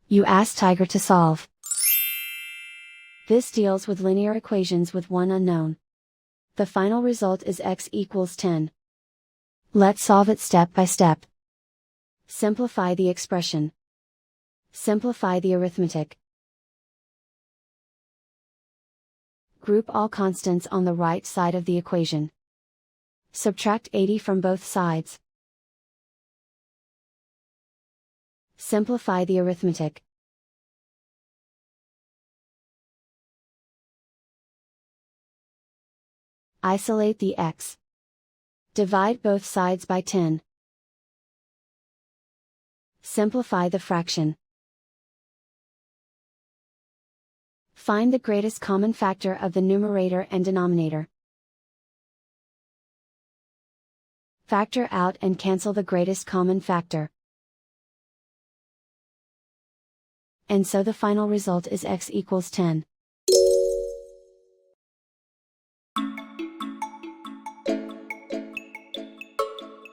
You ask Tiger to solve. This deals with linear equations with one unknown. The final result is x equals 10. Let's solve it step by step. Simplify the expression. Simplify the arithmetic. Group all constants on the right side of the equation. Subtract 80 from both sides. Simplify the arithmetic. Isolate the x. Divide both sides by 10. Simplify the fraction. Find the greatest common factor of the numerator and denominator. Factor out and cancel the greatest common factor. And so the final result is x equals 10.